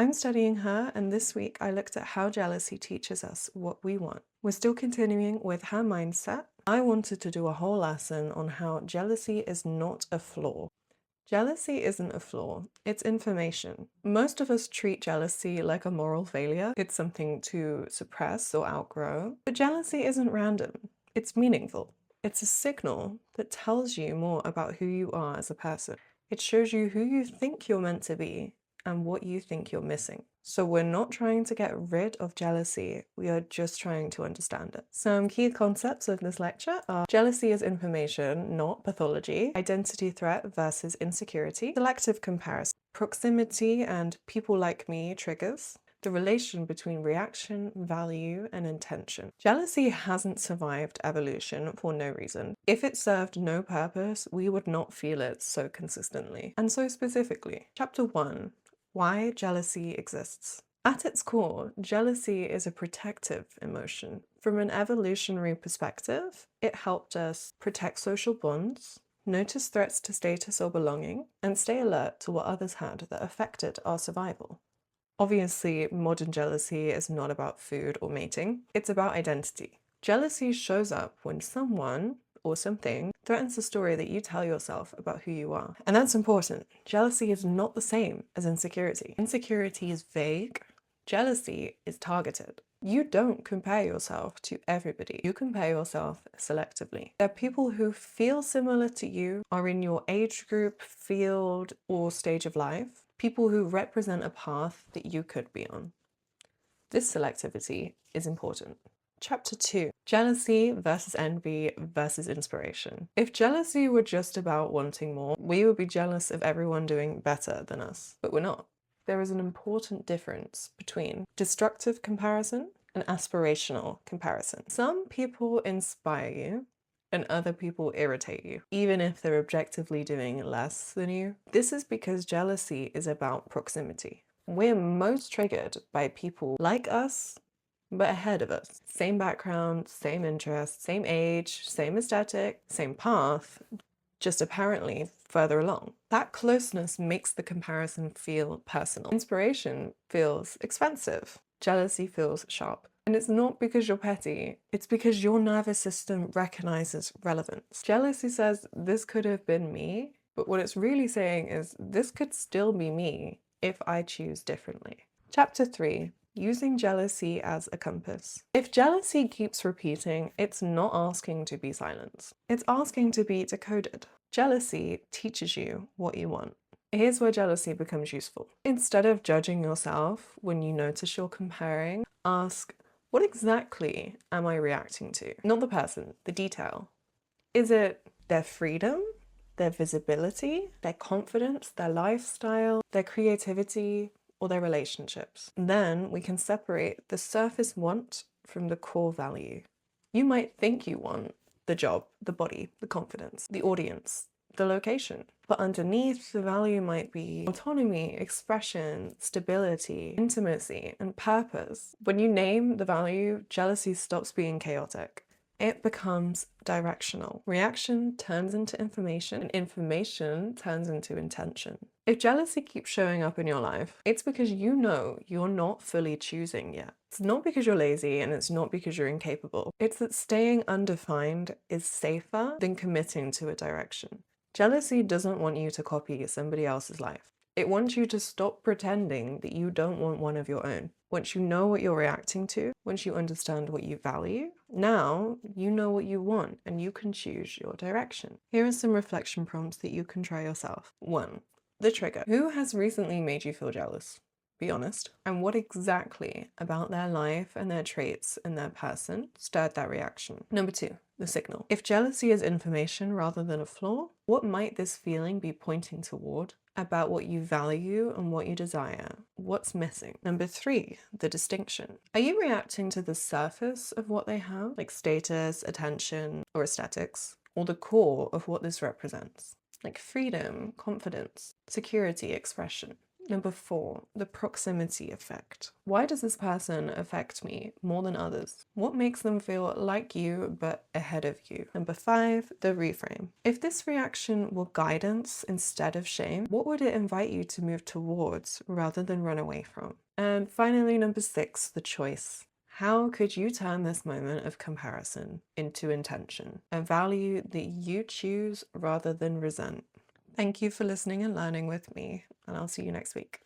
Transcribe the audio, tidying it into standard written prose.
I'm studying her, and this week I looked at how jealousy teaches us what we want. We're still continuing with her mindset. I wanted to do a whole lesson on how jealousy is not a flaw. Jealousy isn't a flaw, it's information. Most of us treat jealousy like a moral failure. It's something to suppress or outgrow. But jealousy isn't random, it's meaningful. It's a signal that tells you more about who you are as a person. It shows you who you think you're meant to be and what you think you're missing. So we're not trying to get rid of jealousy, we are just trying to understand it. Some key concepts of this lecture are jealousy as information, not pathology, identity threat versus insecurity, selective comparison, proximity and people like me triggers, the relation between reaction, value, and intention. Jealousy hasn't survived evolution for no reason. If it served no purpose, we would not feel it so consistently and so specifically. Chapter 1. Why jealousy exists. At its core, jealousy is a protective emotion. From an evolutionary perspective, it helped us protect social bonds, notice threats to status or belonging, and stay alert to what others had that affected our survival. Obviously, modern jealousy is not about food or mating, it's about identity. Jealousy shows up when someone or something threatens the story that you tell yourself about who you are. And that's important. Jealousy is not the same as insecurity. Insecurity is vague. Jealousy is targeted. You don't compare yourself to everybody. You compare yourself selectively. There are people who feel similar to you, are in your age group, field, or stage of life. People who represent a path that you could be on. This selectivity is important. Chapter 2. Jealousy versus envy versus inspiration. If jealousy were just about wanting more, we would be jealous of everyone doing better than us, but we're not. There is an important difference between destructive comparison and aspirational comparison. Some people inspire you and other people irritate you, even if they're objectively doing less than you. This is because jealousy is about proximity. We're most triggered by people like us, but ahead of us. Same background, same interests, same age, same aesthetic, same path, just apparently further along. That closeness makes the comparison feel personal. Inspiration feels expensive. Jealousy feels sharp. And it's not because you're petty, it's because your nervous system recognizes relevance. Jealousy says, this could have been me, but what it's really saying is, this could still be me if I choose differently. Chapter 3. Using jealousy as a compass. If jealousy keeps repeating, it's not asking to be silenced. It's asking to be decoded. Jealousy teaches you what you want. Here's where jealousy becomes useful. Instead of judging yourself when you notice you're comparing, ask, what exactly am I reacting to? Not the person, the detail. Is it their freedom, their visibility, their confidence, their lifestyle, their creativity, or their relationships? Then we can separate the surface want from the core value. You might think you want the job, the body, the confidence, the audience, the location. But underneath, the value might be autonomy, expression, stability, intimacy, and purpose. When you name the value, jealousy stops being chaotic. It becomes directional. Reaction turns into information, and information turns into intention. If jealousy keeps showing up in your life, it's because you know you're not fully choosing yet. It's not because you're lazy, and it's not because you're incapable. It's that staying undefined is safer than committing to a direction. Jealousy doesn't want you to copy somebody else's life. It wants you to stop pretending that you don't want one of your own. Once you know what you're reacting to, once you understand what you value, now you know what you want and you can choose your direction. Here are some reflection prompts that you can try yourself. 1. The trigger. Who has recently made you feel jealous? Be honest. And what exactly about their life and their traits and their person stirred that reaction? Number 2, the signal. If jealousy is information rather than a flaw, what might this feeling be pointing toward about what you value and what you desire? What's missing? Number 3, the distinction. Are you reacting to the surface of what they have, like status, attention, or aesthetics, or the core of what this represents? Like freedom, confidence, security, expression. Number 4, the proximity effect. Why does this person affect me more than others? What makes them feel like you but ahead of you? Number 5, the reframe. If this reaction were guidance instead of shame, what would it invite you to move towards rather than run away from? And finally, number 6, the choice. How could you turn this moment of comparison into intention, a value that you choose rather than resent? Thank you for listening and learning with me, and I'll see you next week.